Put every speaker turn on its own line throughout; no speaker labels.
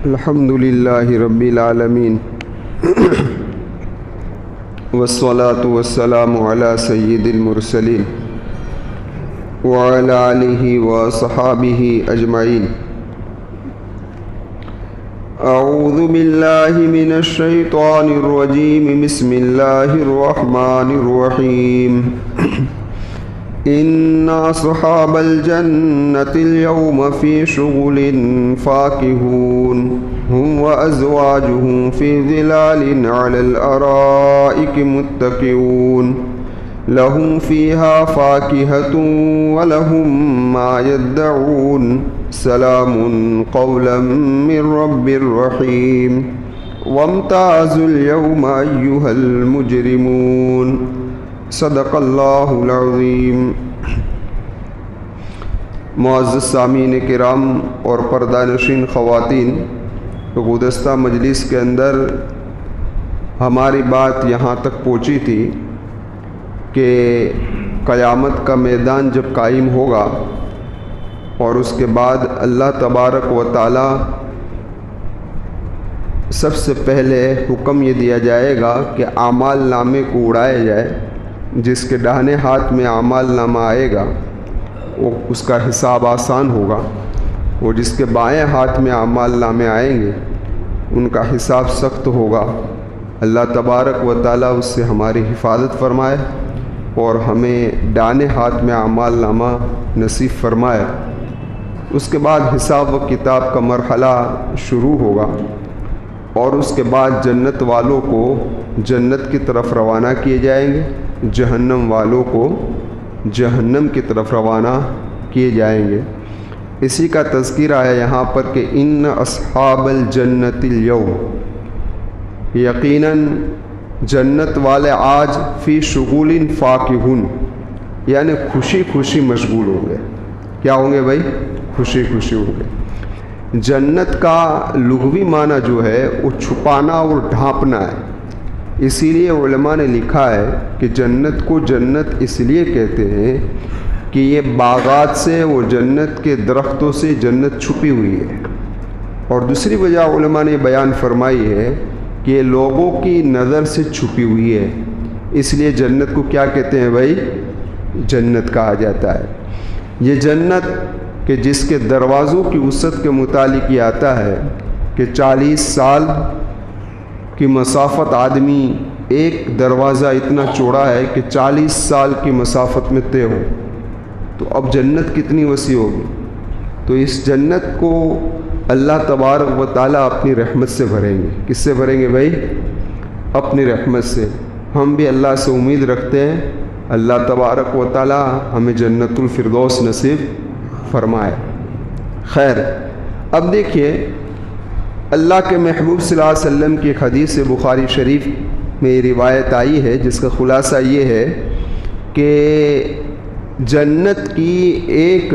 الحمد للہ رب العالمین والصلاة والسلام علی سید المرسلین وعلی آلہ وصحابہ اجمعین۔ اعوذ باللہ من الشیطان الرجیم، بسم اللہ الرحمن الرحیم۔ ان اصحاب الجنة اليوم في شغل فاكهون هم وازواجهم في ظلال على الارائك متكئون لهم فيها فاكهة ولهم ما يدعون سلام قولا من رب رحيم وامتازوا اليوم ايها المجرمون۔ صدق اللہ العظیم۔ معزز سامعین کرام اور پردہ نشین خواتین، گزشتہ مجلس کے اندر ہماری بات یہاں تک پہنچی تھی کہ قیامت کا میدان جب قائم ہوگا اور اس کے بعد اللہ تبارک و تعالی سب سے پہلے حکم یہ دیا جائے گا کہ اعمال نامے کو اڑایا جائے۔ جس کے داہنے ہاتھ میں اعمال نامہ آئے گا وہ اس کا حساب آسان ہوگا، اور جس کے بائیں ہاتھ میں اعمال نامے آئیں گے ان کا حساب سخت ہوگا۔ اللہ تبارک و تعالیٰ اس سے ہماری حفاظت فرمائے اور ہمیں داہنے ہاتھ میں اعمال نامہ نصیب فرمائے۔ اس کے بعد حساب و کتاب کا مرحلہ شروع ہوگا، اور اس کے بعد جنت والوں کو جنت کی طرف روانہ کیے جائیں گے، جہنم والوں کو جہنم کی طرف روانہ کیے جائیں گے۔ اسی کا تذکرہ ہے یہاں پر کہ ان اصحاب الجنت اليوم، یقیناً جنت والے آج فی شغول فاکہون، یعنی خوشی خوشی مشغول ہوں گے۔ کیا ہوں گے بھائی؟ خوشی خوشی ہوں گے۔ جنت کا لغوی معنی جو ہے وہ چھپانا اور ڈھانپنا ہے۔ اسی لیے علماء نے لکھا ہے کہ جنت کو جنت اس لیے کہتے ہیں کہ یہ باغات سے اور جنت کے درختوں سے جنت چھپی ہوئی ہے۔ اور دوسری وجہ علماء نے بیان فرمائی ہے کہ یہ لوگوں کی نظر سے چھپی ہوئی ہے، اس لیے جنت کو کیا کہتے ہیں بھائی؟ جنت کہا جاتا ہے۔ یہ جنت کہ جس کے دروازوں کی وسعت کے متعلق یہ آتا ہے کہ 40 سال کی مسافت آدمی ایک دروازہ اتنا چوڑا ہے کہ 40 سال کی مسافت میں طے ہو، تو اب جنت کتنی وسیع ہوگی؟ تو اس جنت کو اللہ تبارک و تعالیٰ اپنی رحمت سے بھریں گے۔ کس سے بھریں گے بھائی؟ اپنی رحمت سے۔ ہم بھی اللہ سے امید رکھتے ہیں اللہ تبارک و تعالیٰ ہمیں جنت الفردوس نصیب فرمائے۔ خیر، اب دیکھیے اللہ کے محبوب صلی اللہ علیہ وسلم کی ایک حدیث بخاری شریف میں یہ روایت آئی ہے جس کا خلاصہ یہ ہے کہ جنت کی ایک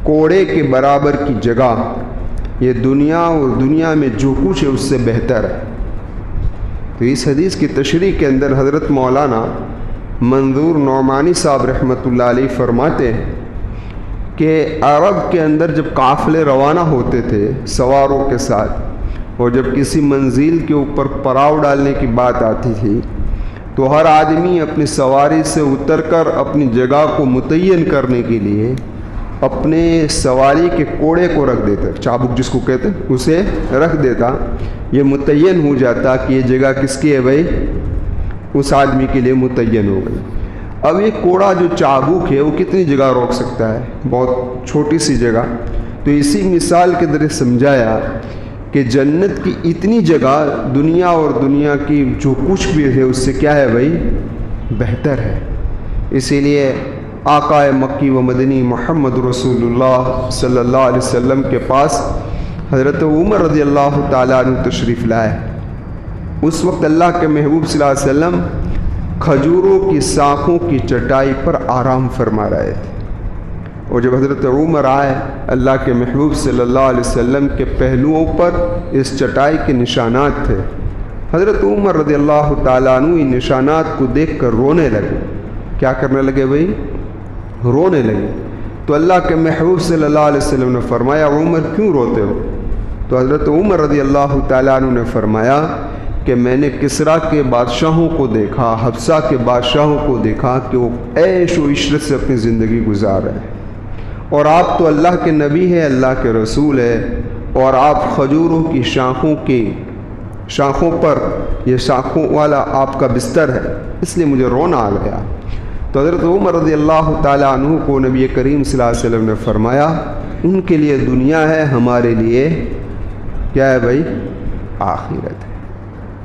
کوڑے کے برابر کی جگہ یہ دنیا اور دنیا میں جو کچھ ہے اس سے بہتر ہے۔ تو اس حدیث کی تشریح کے اندر حضرت مولانا منظور نعمانی صاحب رحمۃ اللہ علیہ فرماتے ہیں کہ عرب کے اندر جب قافلے روانہ ہوتے تھے سواروں کے ساتھ، اور جب کسی منزل کے اوپر پڑاؤ ڈالنے کی بات آتی تھی تو ہر آدمی اپنی سواری سے اتر کر اپنی جگہ کو متعین کرنے کے لیے اپنے سواری کے کوڑے کو رکھ دیتا، چابک جس کو کہتے ہیں، اسے رکھ دیتا۔ یہ متعین ہو جاتا کہ یہ جگہ کس کی ہے بھائی؟ اس آدمی کے لیے متعین ہو گئی۔ اب یہ کوڑا جو چابک ہے وہ کتنی جگہ روک سکتا ہے؟ بہت چھوٹی سی جگہ۔ تو اسی مثال کے ذریعے سمجھایا کہ جنت کی اتنی جگہ دنیا اور دنیا کی جو کچھ بھی ہے اس سے کیا ہے بھائی؟ بہتر ہے۔ اسی لیے آقا مکی و مدنی محمد رسول اللہ صلی اللہ علیہ وسلم کے پاس حضرت عمر رضی اللہ تعالیٰ عنہ تشریف لائے۔ اس وقت اللہ کے محبوب صلی اللہ علیہ وسلم کھجوروں کی شاخوں کی چٹائی پر آرام فرما رہے تھے، اور جب حضرت عمر آئے اللہ کے محبوب صلی اللہ علیہ وسلم کے پہلوؤں پر اس چٹائی کے نشانات تھے۔ حضرت عمر رضی اللہ تعالیٰ عنہ ان نشانات کو دیکھ کر رونے لگے۔ کیا کرنے لگے بھائی؟ رونے لگے۔ تو اللہ کے محبوب صلی اللہ علیہ وسلم نے فرمایا عمر کیوں روتے ہو؟ تو حضرت عمر رضی اللہ تعالیٰ عنہ نے فرمایا کہ میں نے کسریٰ کے بادشاہوں کو دیکھا، حبشہ کے بادشاہوں کو دیکھا کہ وہ عیش و عشرت سے اپنی زندگی گزار رہے ہیں، اور آپ تو اللہ کے نبی ہے، اللہ کے رسول ہے، اور آپ کھجوروں کی شاخوں پر یہ شاخوں والا آپ کا بستر ہے، اس لیے مجھے رونا آ گیا۔ تو حضرت عمر رضی اللہ تعالیٰ عنہ کو نبی کریم صلی اللہ علیہ وسلم نے فرمایا ان کے لیے دنیا ہے، ہمارے لیے کیا ہے بھائی؟ آخرت ہے۔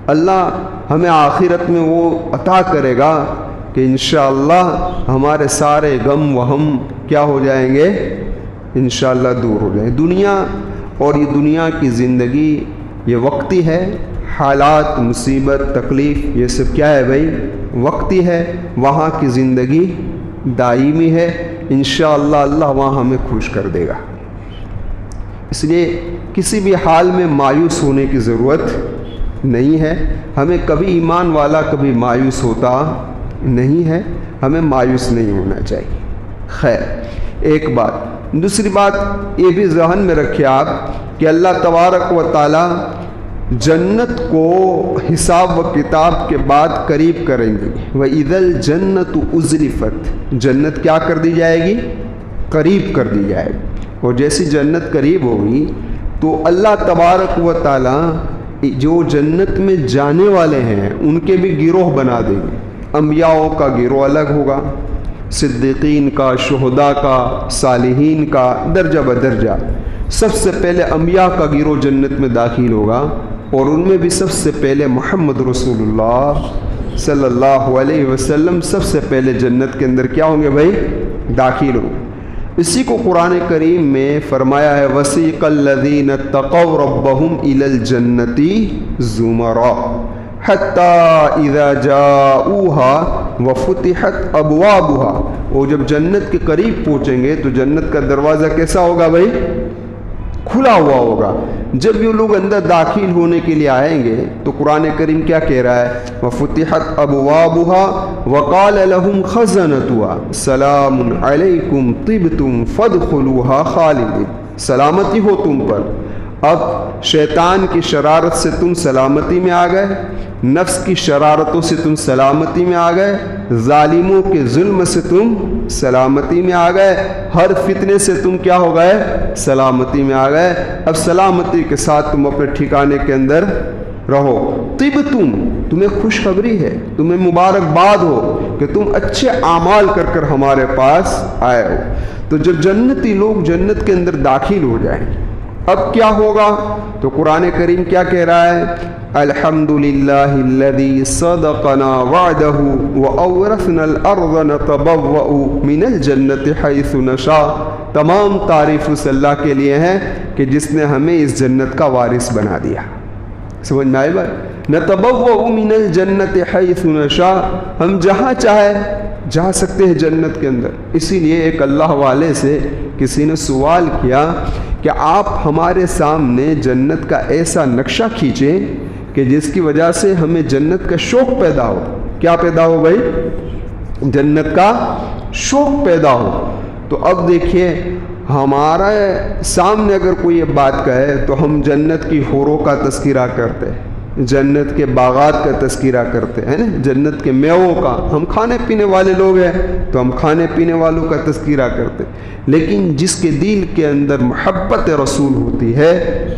اللہ ہمیں آخرت میں وہ عطا کرے گا کہ انشاءاللہ ہمارے سارے غم وہم کیا ہو جائیں گے؟ انشاءاللہ دور ہو جائیں۔ دنیا اور یہ دنیا کی زندگی یہ وقتی ہے، حالات، مصیبت، تکلیف یہ سب کیا ہے بھائی؟ وقتی ہے۔ وہاں کی زندگی دائمی ہے، انشاءاللہ اللہ وہاں ہمیں خوش کر دے گا۔ اس لیے کسی بھی حال میں مایوس ہونے کی ضرورت نہیں ہے۔ ہمیں کبھی ایمان والا کبھی مایوس ہوتا نہیں ہے، ہمیں مایوس نہیں ہونا چاہیے۔ خیر، ایک بات۔ دوسری بات یہ بھی ذہن میں رکھیں آپ کہ اللہ تبارک و تعالی جنت کو حساب و کتاب کے بعد قریب کریں گے۔ وَإِذَا الْجَنَّةُ أُزْلِفَتْ، جنت کیا کر دی جائے گی؟ قریب کر دی جائے گی۔ اور جیسی جنت قریب ہوگی تو اللہ تبارک و تعالی جو جنت میں جانے والے ہیں ان کے بھی گروہ بنا دیں گے۔ انبیاءوں کا گروہ الگ ہوگا، صدیقین کا، شہداء کا، صالحین کا، درجہ بدرجہ۔ سب سے پہلے انبیاء کا گروہ جنت میں داخل ہوگا، اور ان میں بھی سب سے پہلے محمد رسول اللہ صلی اللہ علیہ وسلم سب سے پہلے جنت کے اندر کیا ہوں گے بھائی؟ داخل ہوں گے۔ اسی کو قرآن کریم میں فرمایا ہے وَسِيقَ الَّذِينَ اتَّقَوْا رَبَّهُمْ إِلَى الْجَنَّةِ زُمَرًا حَتَّى إِذَا جَاءُوهَا وَفُتِحَتْ أَبْوَابُهَا۔ وہ جب جنت کے قریب پہنچیں گے تو جنت کا دروازہ کیسا ہوگا بھائی؟ کھلا ہوا ہوگا۔ جب یہ لوگ اندر داخل ہونے کے لیے آئیں گے تو قرآن کریم کیا کہہ رہا ہے؟ وَفُتِحَتْ أَبْوَابُهَا وَقَالَ لَهُمْ خَزَنَتُهَا سَلَامٌ عَلَيْكُمْ طِبْتُمْ فَادْخُلُوهَا خَالِدِينَ، سلامتی ہو تم پر۔ اب شیطان کی شرارت سے تم سلامتی میں آ گئے، نفس کی شرارتوں سے تم سلامتی میں آ گئے، ظالموں کے ظلم سے تم سلامتی میں آ گئے، ہر فتنے سے تم کیا ہو گئے؟ سلامتی میں آ گئے۔ اب سلامتی کے ساتھ تم اپنے ٹھکانے کے اندر رہو۔ طب تمہیں خوشخبری ہے، تمہیں مبارکباد ہو کہ تم اچھے اعمال کر کر ہمارے پاس آئے ہو۔ تو جب جنتی لوگ جنت کے اندر داخل ہو جائیں اب کیا ہوگا؟ تو قرآن کریم کیا کہہ رہا ہے؟ الحمدللہ الذی صدقنا وعدہ وأورثنا الارض نتبوأ من الجنت حیث نشاء۔ تمام تعریف اس اللہ کے لیے ہیں کہ جس نے ہمیں اس جنت کا وارث بنا دیا۔ سمجھ میں آئی بات؟ نتبوأ من الجنت حیث نشاء، ہم جہاں چاہے جا سکتے ہیں جنت کے اندر۔ اسی لیے ایک اللہ والے سے کسی نے سوال کیا کہ آپ ہمارے سامنے جنت کا ایسا نقشہ کھینچیں کہ جس کی وجہ سے ہمیں جنت کا شوق پیدا ہو۔ کیا پیدا ہو بھائی؟ جنت کا شوق پیدا ہو۔ تو اب دیکھیے ہمارے سامنے اگر کوئی یہ بات کہے تو ہم جنت کی حوروں کا تذکرہ کرتے ہیں، جنت کے باغات کا تذکرہ کرتے ہیں نا، جنت کے میووں کا۔ ہم کھانے پینے والے لوگ ہیں تو ہم کھانے پینے والوں کا تذکرہ کرتے ہیں، لیکن جس کے دل کے اندر محبت رسول ہوتی ہے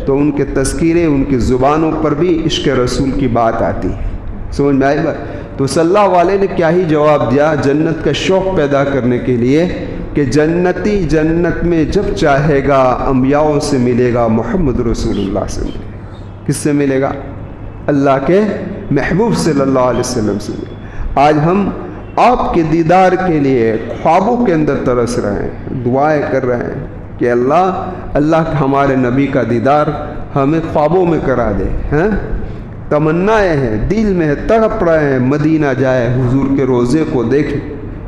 تو ان کے تذکرے، ان کی زبانوں پر بھی عشق رسول کی بات آتی ہے۔ سمجھ میں آئی بات؟ تو صلی اللہ والے نے کیا ہی جواب دیا جنت کا شوق پیدا کرنے کے لیے کہ جنتی جنت میں جب چاہے گا انبیاءوں سے ملے گا، محمد رسول اللہ سے ملے گا۔ کس سے ملے گا؟ اللہ کے محبوب صلی اللہ علیہ وسلم سے ملے گا۔ آج ہم آپ کے دیدار کے لیے خوابوں کے اندر ترس رہے ہیں، دعائیں کر رہے ہیں کہ اللہ ہمارے نبی کا دیدار ہمیں خوابوں میں کرا دے۔ ہیں تمنائیں ہیں، دل میں تڑپ رہے ہیں مدینہ جائے، حضور کے روضے کو دیکھیں،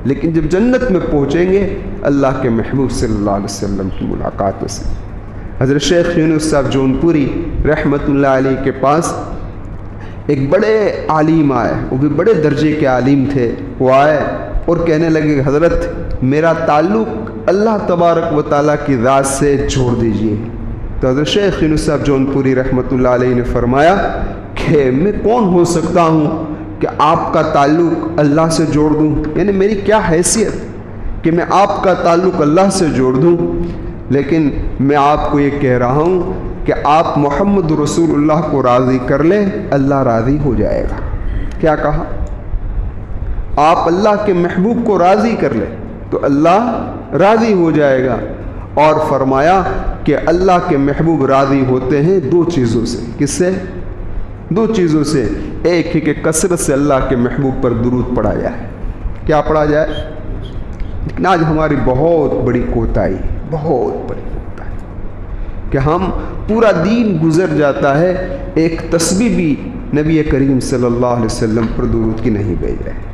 لیکن جب جنت میں پہنچیں گے اللہ کے محبوب صلی اللہ علیہ وسلم کی ملاقات سے۔ حضرت شیخ یونس صاحب جونپوری رحمۃ اللہ علیہ کے پاس ایک بڑے عالم آئے، وہ بھی بڑے درجے کے عالم تھے۔ وہ آئے اور کہنے لگے حضرت میرا تعلق اللہ تبارک و تعالیٰ کی ذات سے جوڑ دیجئے، تو حضرت شیخ یونس صاحب جونپوری رحمتہ اللہ علیہ نے فرمایا کہ میں کون ہو سکتا ہوں کہ آپ کا تعلق اللہ سے جوڑ دوں، یعنی میری کیا حیثیت کہ میں آپ کا تعلق اللہ سے جوڑ دوں، لیکن میں آپ کو یہ کہہ رہا ہوں کہ آپ محمد رسول اللہ کو راضی کر لیں، اللہ راضی ہو جائے گا۔ کیا کہا؟ آپ اللہ کے محبوب کو راضی کر لیں تو اللہ راضی ہو جائے گا، اور فرمایا کہ اللہ کے محبوب راضی ہوتے ہیں دو چیزوں سے۔ کس سے؟ دو چیزوں سے۔ ایک ہے کہ کثرت سے اللہ کے محبوب پر درود پڑھا جائے۔ کیا پڑھا جائے؟ لیکن آج ہماری بہت بڑی کوتاہی، بہت بڑی کوتاہی کہ ہم پورا دین گزر جاتا ہے، ایک تسبیح بھی نبی کریم صلی اللہ علیہ وسلم پر درود کی نہیں بھیج رہے۔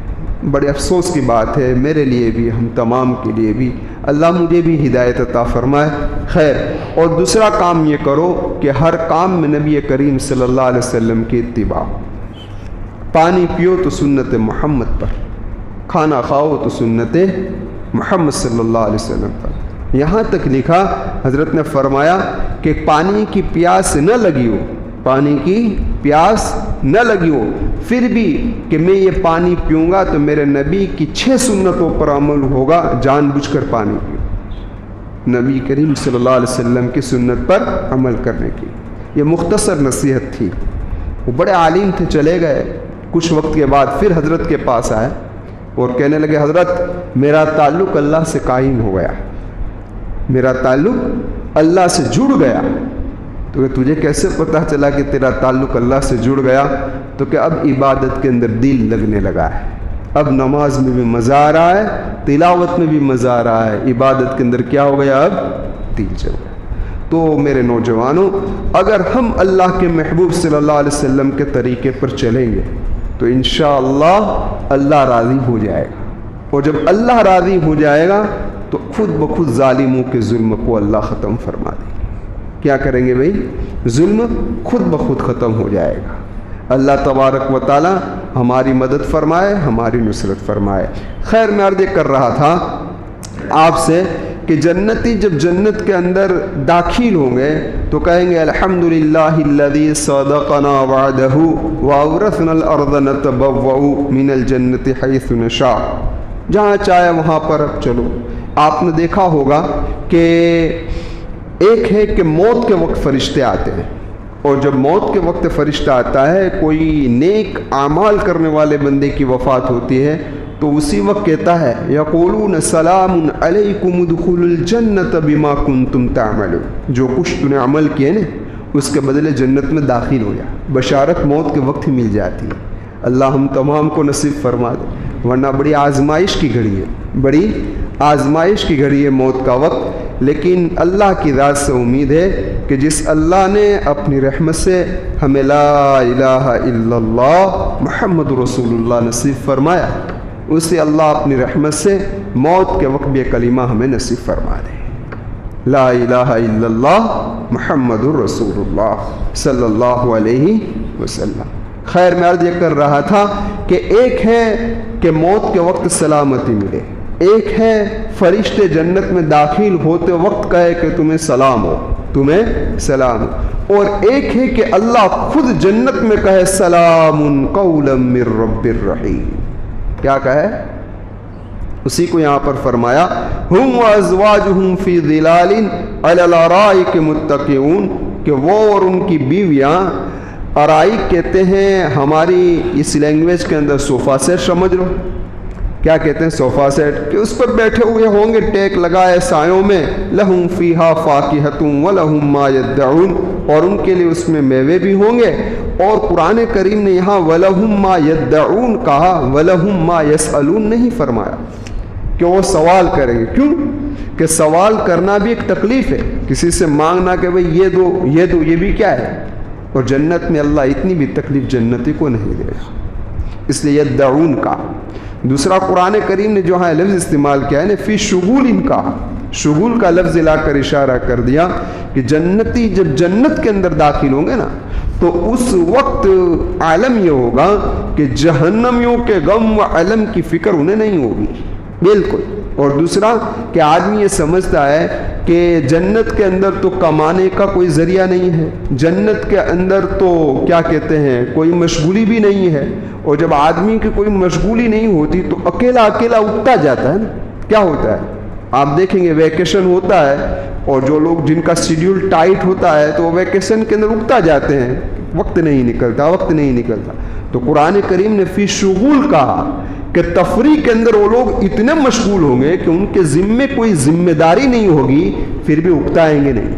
بڑے افسوس کی بات ہے، میرے لیے بھی، ہم تمام کے لیے بھی۔ اللہ مجھے بھی ہدایت عطا فرمائے۔ خیر، اور دوسرا کام یہ کرو کہ ہر کام میں نبی کریم صلی اللہ علیہ وسلم کی اتباع۔ پانی پیو تو سنت محمد پر، کھانا کھاؤ تو سنت محمد صلی اللہ علیہ وسلم پر۔ یہاں تک لکھا، حضرت نے فرمایا کہ پانی کی پیاس نہ لگی ہو، پانی کی پیاس نہ لگی ہو، پھر بھی کہ میں یہ پانی پیوں گا تو میرے نبی کی 6 سنتوں پر عمل ہوگا، جان بوجھ کر پانی پیوں، نبی کریم صلی اللہ علیہ وسلم کی سنت پر عمل کرنے کی۔ یہ مختصر نصیحت تھی۔ وہ بڑے عالم تھے، چلے گئے، کچھ وقت کے بعد پھر حضرت کے پاس آئے اور کہنے لگے، حضرت میرا تعلق اللہ سے قائم ہو گیا، میرا تعلق اللہ سے جڑ گیا۔ تو کہ تجھے کیسے پتہ چلا کہ تیرا تعلق اللہ سے جڑ گیا؟ تو کہ اب عبادت کے اندر دل لگنے لگا ہے، اب نماز میں بھی مزہ آ رہا ہے، تلاوت میں بھی مزہ آ رہا ہے، عبادت کے اندر کیا ہو گیا؟ اب دل جڑ گیا۔ تو میرے نوجوانوں، اگر ہم اللہ کے محبوب صلی اللہ علیہ وسلم کے طریقے پر چلیں گے تو انشاءاللہ اللہ راضی ہو جائے گا، اور جب اللہ راضی ہو جائے گا تو خود بخود ظالموں کے ظلم کو اللہ ختم فرما دے گا۔ کیا کریں گے بھائی؟ ظلم خود بخود ختم ہو جائے گا۔ اللہ تبارک و تعالی ہماری مدد فرمائے، ہماری نصرت فرمائے۔ خیر، میں عرض کر رہا تھا آپ سے کہ جنتی جب جنت کے اندر داخل ہوں گے تو کہیں گے الحمدللہ الذی صدقنا وعدہ واورثنا الارض نتبوأ من الجنت حیث نشاء۔ جہاں چاہے وہاں پر اب چلو۔ آپ نے دیکھا ہوگا کہ ایک ہے کہ موت کے وقت فرشتے آتے ہیں، اور جب موت کے وقت فرشتہ آتا ہے، کوئی نیک اعمال کرنے والے بندے کی وفات ہوتی ہے تو اسی وقت کہتا ہے یقولون سلام علیکم ادخلوا الجنۃ بما کنتم تعملون، جو کچھ تو نے عمل کیے نا اس کے بدلے جنت میں داخل ہو جا۔ بشارت موت کے وقت ہی مل جاتی ہے۔ اللہ ہم تمام کو نصیب فرما دے، ورنہ بڑی آزمائش کی گھڑی ہے، بڑی آزمائش کی گھڑی ہے موت کا وقت۔ لیکن اللہ کی ذات سے امید ہے کہ جس اللہ نے اپنی رحمت سے ہمیں لا الہ الا اللہ محمد رسول اللہ نصیب فرمایا، اسے اللہ اپنی رحمت سے موت کے وقت بھی یہ کلمہ ہمیں نصیب فرما دے، لا الہ الا اللہ محمد رسول اللہ صلی اللہ علیہ وسلم۔ خیر، میں عرض یہ کر رہا تھا کہ ایک ہے کہ موت کے وقت سلامتی ملے، ایک ہے فرشتے جنت میں داخل ہوتے وقت کہے کہ تمہیں سلام ہو، تمہیں سلام ہو، اور ایک ہے کہ اللہ خود جنت میں کہے سلام قولا من رب الرحیم۔ کیا کہے؟ اسی کو یہاں پر فرمایا ہم وازواجہم فی ظلال علی الارائک متکئون، کہ وہ اور ان کی بیویاں، ارائک کہتے ہیں ہماری اس لینگویج کے اندر صوفہ سیٹ سمجھ لو۔ کیا کہتے ہیں؟ صوفہ سیٹ، کہ اس پر بیٹھے ہوئے ہوں گے ٹیک لگائے سایوں میں، لہم فیہا فاکہۃ ولہم ما یدعون، اور ان کے لیے اس میں میوے بھی ہوں گے۔ اور قرآن کریم نے یہاں ولہم ما یدعون کہا، ولہم ما یسألون نہیں فرمایا کہ وہ سوال کریں گے۔ کیوں؟ کہ سوال کرنا بھی ایک تکلیف ہے، کسی سے مانگنا کہ بھئی یہ دو یہ دو، یہ بھی کیا ہے؟ اور جنت میں اللہ اتنی بھی تکلیف جنتی کو نہیں دے گا، اس لیے یدعون کا۔ دوسرا قرآن کریم نے جو ہاں لفظ استعمال کیا ہے نا، فی شغول ان کا، شغول کا لفظ لا کر اشارہ کر دیا کہ جنتی جب جنت کے اندر داخل ہوں گے نا تو اس وقت عالم یہ ہوگا کہ جہنمیوں کے غم و علم کی فکر انہیں نہیں ہوگی بالکل۔ اور دوسرا کہ آدمی یہ سمجھتا ہے کہ جنت کے اندر تو کمانے کا کوئی ذریعہ نہیں ہے، جنت کے اندر تو کیا کہتے ہیں کوئی مشغولی بھی نہیں ہے، اور جب آدمی کی کوئی مشغولی نہیں ہوتی تو اکیلا اکیلا اگتا جاتا ہے نا. کیا ہوتا ہے آپ دیکھیں گے، ویکیشن ہوتا ہے اور جو لوگ جن کا شیڈیول ٹائٹ ہوتا ہے تو وہ ویکیشن کے اندر اگتا جاتے ہیں، وقت نہیں نکلتا. تو قرآن کریم نے فی شغول کہا کہ تفریح کے اندر وہ لوگ اتنے مشغول ہوں گے کہ ان کے ذمے کوئی ذمہ داری نہیں ہوگی، پھر بھی اگتائیں گے نہیں.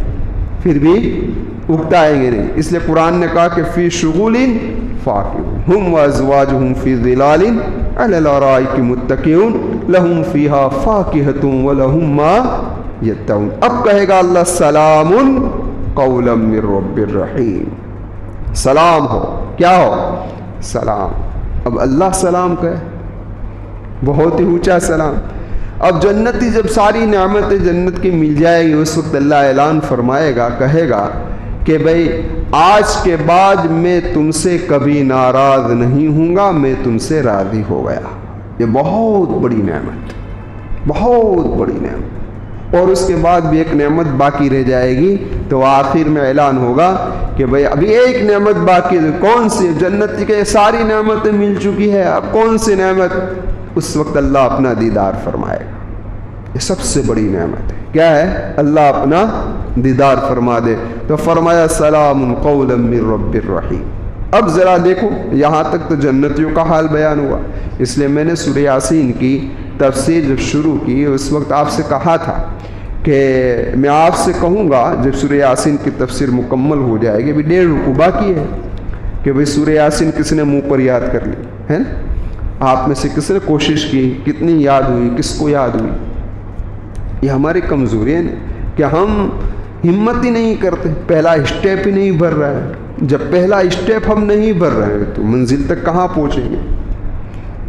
اس لیے قرآن نے کہا کہ فی شغول فاکہون ہم وازواجہم فی ظلال علی الارائک متکئون لہم فیہا فاکہۃ ولہم ما یدعون. اب کہے گا اللہ سلام قولا من رب الرحیم، سلام ہو، کیا ہو؟ سلام. اب اللہ سلام کہے، بہت ہی اونچا سلام. اب جنتی جب ساری نعمتیں جنت کی مل جائے گی، اس وقت اللہ اعلان فرمائے گا، کہے گا کہ بھئی آج کے بعد میں تم سے کبھی ناراض نہیں ہوں گا، میں تم سے راضی ہو گیا. یہ بہت بڑی نعمت. اور اس کے بعد بھی ایک نعمت باقی رہ جائے گی، تو آخر میں اعلان ہوگا کہ بھئی ابھی ایک نعمت باقی ہے. کون سی؟ جنت کے ساری نعمتیں مل چکی ہے، اب کون سی نعمت؟ اس وقت اللہ اپنا دیدار فرمائے گا. یہ سب سے بڑی نعمت ہے. کیا ہے؟ اللہ اپنا دیدار فرما دے. تو فرمایا سلام قولا من رب الرحیم. اب ذرا دیکھو، یہاں تک تو جنتیوں کا حال بیان ہوا. اس لیے میں نے سورہ یاسین کی تفسیر جب شروع کی، اس وقت آپ سے کہا تھا کہ میں آپ سے کہوں گا جب سورہ یاسین کی تفسیر مکمل ہو جائے گی، ابھی 1.5 رکوع باقی ہے، کہ بھئی سورہ یاسین کس نے منہ پر یاد کر لی ہے نا؟ آپ میں سے کس نے کوشش کی؟ کتنی یاد ہوئی؟ کس کو یاد ہوئی؟ یہ ہماری کمزوری ہے کہ ہم ہمت ہی نہیں کرتے، پہلا اسٹیپ ہی نہیں بھر رہا ہے. جب پہلا اسٹیپ ہم نہیں بھر رہے ہیں تو منزل تک کہاں پہنچیں گے؟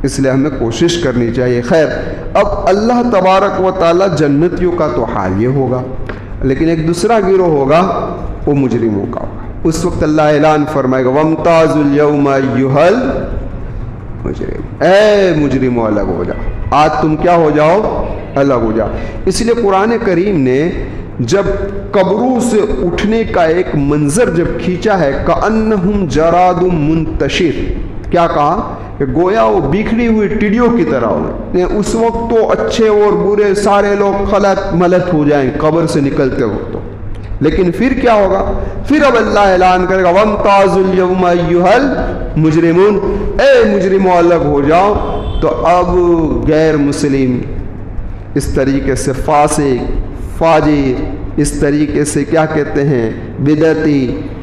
اس لیے ہمیں کوشش کرنی چاہیے. خیر، اب اللہ تبارک و تعالیٰ جنتیوں کا تو حال یہ ہوگا، لیکن ایک دوسرا گروہ ہوگا، وہ مجرموں کا ہوگا. اس وقت اللہ اعلان فرمائے گا وَامْتَازُوا الْيَوْمَ أَيُّهَا الْمُجْرِمُونَ، اے مجرموں الگ ہو جاؤ، آج تم کیا ہو جاؤ؟ الگ ہو جاؤ. اس لیے قرآن کریم نے جب قبروں سے اٹھنے کا ایک منظر جب کھینچا ہے، کأنہم جراد منتشر، کیا کہا؟ کہ گویا وہ بکھری ہوئی ٹڈیوں کی طرح ہو. اس وقت تو اچھے اور برے سارے لوگ خلط ملت ہو جائیں قبر سے نکلتے وقت تو، لیکن پھر کیا ہوگا؟ پھر اب اللہ اعلان کرے گا وَامْتَازُوا الْيَوْمَ أَيُّهَا الْمُجْرِمُونَ، اے مجرموں الگ ہو جاؤ. تو اب غیر مسلم، اس طریقے سے فاسق، فاجر، اس طریقے سے کیا کہتے ہیں بدعتی،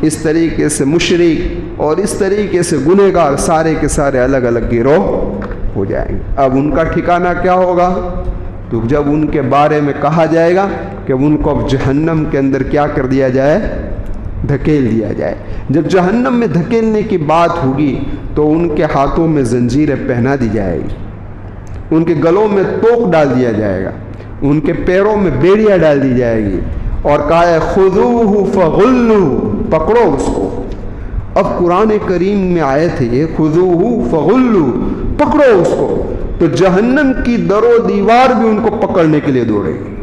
اس طریقے سے مشرک، اور اس طریقے سے گنہگار، سارے کے سارے الگ الگ گروہ ہو جائیں گے. اب ان کا ٹھکانہ کیا ہوگا؟ تو جب ان کے بارے میں کہا جائے گا کہ ان کو اب جہنم کے اندر کیا کر دیا جائے؟ دھکیل دیا جائے. جب جہنم میں دھکیلنے کی بات ہوگی تو ان کے ہاتھوں میں زنجیریں پہنا دی جائے گی، ان کے گلوں میں توق ڈال دیا جائے گا، ان کے پیروں میں بیڑیاں ڈال دی جائے گی، اور کہا ہے خذوہ فغلوا، پکڑو اس کو. اب قرآن کریم میں آیت ہے یہ خذوہ فغلوا، پکڑو اس کو. تو جہنم کی در و دیوار بھی ان کو پکڑنے کے لیے دوڑے گی.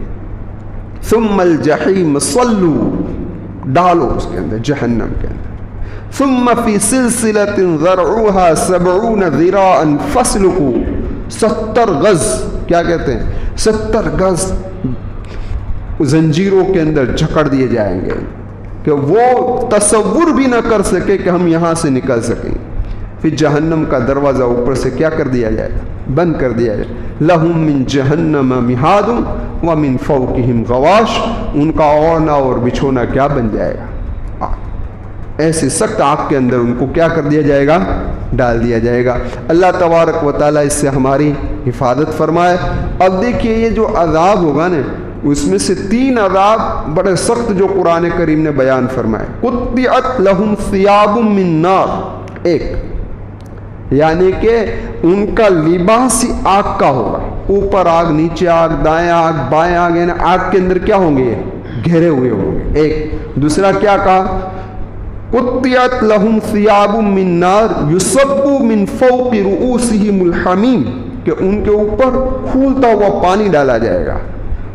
ثم الجحیم صلوا، ڈالو اس کے اندر، جہنم کے اندر. ثم فی سلسلۃ ذرعها 70 ذراعا فاسلکوا، 70 گز، کیا کہتے ہیں 70 گز زنجیروں کے اندر جکڑ دیے جائیں گے کہ وہ تصور بھی نہ کر سکے کہ ہم یہاں سے نکل سکیں. پھر جہنم کا دروازہ اوپر سے کیا کر دیا جائے گا؟ بند کر دیا جائے. لہم من جہنم مہاد ومن فوقہم غواش، ان کا اوڑھنا اور بچھونا کیا بن جائے گا؟ ایسی سخت آگ کے اندر ان کو کیا کر دیا جائے گا؟ ڈال دیا جائے گا. اللہ تبارک و تعالیٰ اس سے ہماری حفاظت فرمائے. اب دیکھیے یہ جو عذاب ہوگا نا، اس میں سے 3 عذاب بڑے سخت جو قرآن کریم نے بیان فرمائے. قطعت لہم ثیاب من نار، ایک یعنی کہ ان کا لباس ہی آگ کا ہوگا، اوپر آگ، نیچے آگ، دائیں آگ، بائیں آگ، یعنی آگ کے اندر کیا ہوں گے؟ گھرے ہوئے ہوں گے. ایک دوسرا کیا کہا؟ قطعت لہم ثیاب من نار یصب من فوق رؤوسہم الحمیم، کہ ان کے اوپر کھولتا ہوا پانی ڈالا جائے گا،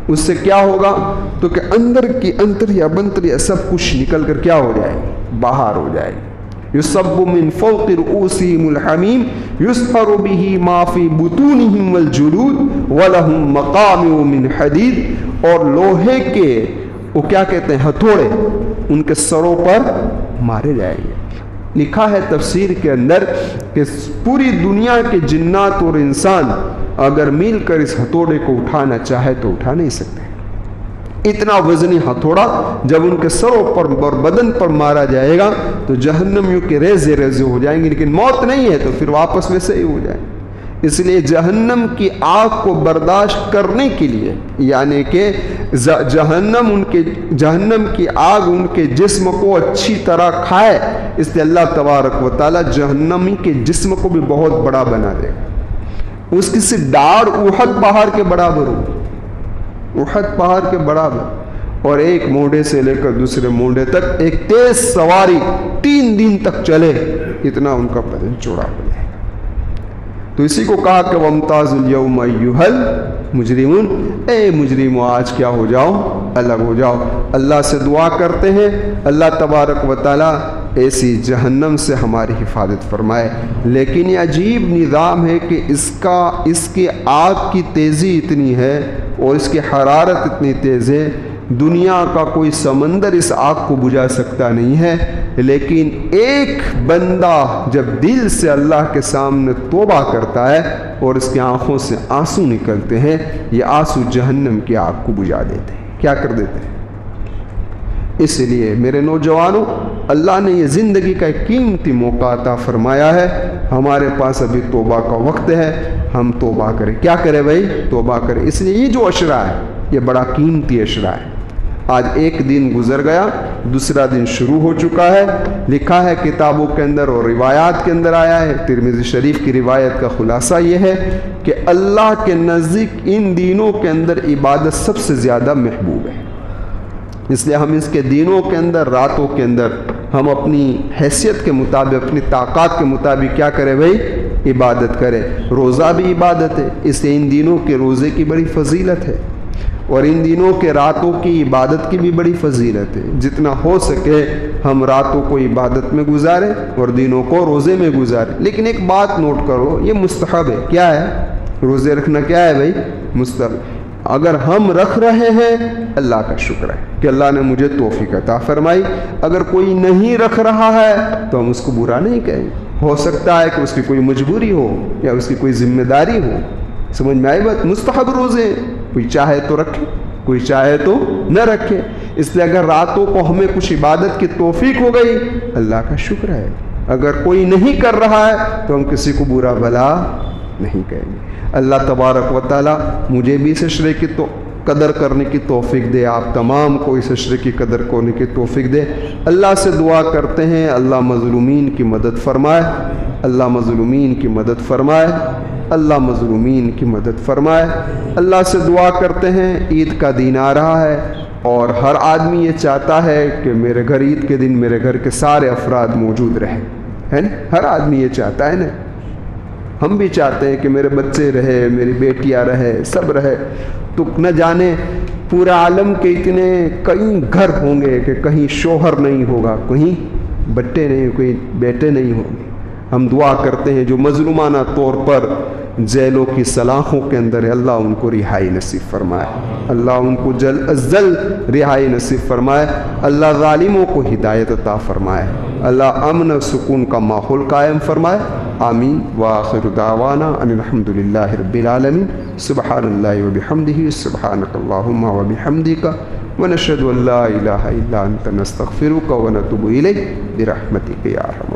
اس سے کیا ہوگا تو کہ اندر کی انتریا بنتریا سب کچھ نکل کر کیا ہو جائے گی؟ باہر ہو جائے گی۔ یصب من فوق رؤوسہم الحمیم یسحر بہ ما فی بطونہم والجلود ولہم مقامع من حدید، اور لوہے کے وہ کیا کہتے ہیں ہتھوڑے ان کے سروں پر مارے جائیں گے۔ لکھا ہے تفسیر کے اندر کہ پوری دنیا کے جنات اور انسان اگر مل کر اس ہتھوڑے کو اٹھانا چاہے تو اٹھا نہیں سکتے۔ اتنا وزنی ہتھوڑا جب ان کے سروں پر اور بدن پر مارا جائے گا تو جہنمیوں کے ریزے ریزے ہو جائیں گے، لیکن موت نہیں ہے تو پھر واپس ویسے ہی ہو جائیں گے۔ اس لیے جہنم کی آگ کو برداشت کرنے کے لیے، یعنی کہ جہنم کی آگ ان کے جسم کو اچھی طرح کھائے، اس لیے اللہ تبارک و تعالی جہنمی کے جسم کو بھی بہت بڑا بنا دے گا۔ اس کی سے ڈاڑھ احد پہاڑ کے برابر ہو، احد پہاڑ کے برابر، اور ایک مونڈے سے لے کر دوسرے مونڈے تک ایک تیز سواری 3 دن تک چلے، اتنا ان کا بدن چوڑا ہو جائے۔ تو اسی کو کہا کہ وَامْتَازُوا الْيَوْمَ أَيُّهَا الْمُجْرِمُونَ، اے مجرمو آج کیا ہو جاؤ؟ الگ ہو جاؤ۔ اللہ سے دعا کرتے ہیں اللہ تبارک و تعالیٰ ایسی جہنم سے ہماری حفاظت فرمائے۔ لیکن یہ عجیب نظام ہے کہ اس کی آگ کی تیزی اتنی ہے اور اس کی حرارت اتنی تیز ہے، دنیا کا کوئی سمندر اس آگ کو بجھا سکتا نہیں ہے، لیکن ایک بندہ جب دل سے اللہ کے سامنے توبہ کرتا ہے اور اس کی آنکھوں سے آنسو نکلتے ہیں، یہ آنسو جہنم کی آگ کو بجھا دیتے ہیں، کیا کر دیتے ہیں۔ اس لیے میرے نوجوانوں، اللہ نے یہ زندگی کا ایک قیمتی موقع عطا فرمایا ہے، ہمارے پاس ابھی توبہ کا وقت ہے، ہم توبہ کریں۔ کیا کریں بھائی؟ توبہ کریں۔ اس لیے یہ جو عشرہ ہے یہ بڑا قیمتی عشرہ ہے۔ آج ایک دن گزر گیا، دوسرا دن شروع ہو چکا ہے۔ لکھا ہے کتابوں کے اندر اور روایات کے اندر آیا ہے، ترمذی شریف کی روایت کا خلاصہ یہ ہے کہ اللہ کے نزدیک ان دنوں کے اندر عبادت سب سے زیادہ محبوب ہے۔ اس لیے ہم اس کے دنوں کے اندر، راتوں کے اندر ہم اپنی حیثیت کے مطابق، اپنی طاقت کے مطابق کیا کریں بھائی؟ عبادت کریں۔ روزہ بھی عبادت ہے، اس لیے ان دنوں کے روزے کی بڑی فضیلت ہے، اور ان دنوں کے راتوں کی عبادت کی بھی بڑی فضیلت ہے۔ جتنا ہو سکے ہم راتوں کو عبادت میں گزاریں اور دنوں کو روزے میں گزاریں۔ لیکن ایک بات نوٹ کرو، یہ مستحب ہے۔ کیا ہے؟ روزے رکھنا کیا ہے بھائی؟ مستحب۔ اگر ہم رکھ رہے ہیں اللہ کا شکر ہے کہ اللہ نے مجھے توفیق عطا فرمائی۔ اگر کوئی نہیں رکھ رہا ہے تو ہم اس کو برا نہیں کہیں، ہو سکتا ہے کہ اس کی کوئی مجبوری ہو یا اس کی کوئی ذمہ داری ہو۔ سمجھ میں آئی بات؟ مستحب روزے، کوئی چاہے تو رکھے، کوئی چاہے تو نہ رکھے۔ اس لیے اگر راتوں کو ہمیں کچھ عبادت کی توفیق ہو گئی، اللہ کا شکر ہے۔ اگر کوئی نہیں کر رہا ہے تو ہم کسی کو برا بھلا نہیں کہیں گے۔ اللہ تبارک و تعالیٰ مجھے بھی اس عشرے کی قدر کرنے کی توفیق دے، آپ تمام کو اس عشرے کی قدر کرنے کی توفیق دے۔ اللہ سے دعا کرتے ہیں اللہ مظلومین کی مدد فرمائے، اللہ مظلومین کی مدد فرمائے، اللہ مظلومین کی مدد فرمائے۔ اللہ سے دعا کرتے ہیں، عید کا دن آ رہا ہے اور ہر آدمی یہ چاہتا ہے کہ میرے گھر عید کے دن میرے گھر کے سارے افراد موجود رہیں، ہے نا؟ ہر آدمی یہ چاہتا ہے نا۔ ہم بھی چاہتے ہیں کہ میرے بچے رہے، میری بیٹیاں رہے، سب رہے۔ تو نہ جانے پورے عالم کے اتنے کئی گھر ہوں گے کہ کہیں شوہر نہیں ہوگا، کہیں بچے نہیں، کوئی بیٹے نہیں ہوں گے۔ ہم دعا کرتے ہیں جو مظلومانہ طور پر جیلوں کی سلاخوں کے اندر ہے، اللہ ان کو رہائی نصیب فرمائے، اللہ ان کو جلد از جلد رہائی نصیب فرمائے، اللہ ظالموں کو ہدایت عطا فرمائے، اللہ امن و سکون کا ماحول قائم فرمائے۔ آمین۔ وآخر دعوانا ان الحمد للہ رب العالمین۔ سبحان اللہ وبحمدہ، سبحانک اللہم وبحمدک، ونشہد ان لا الہ الا انت، نستغفرک ونتوب الیک برحمتک یا ارحم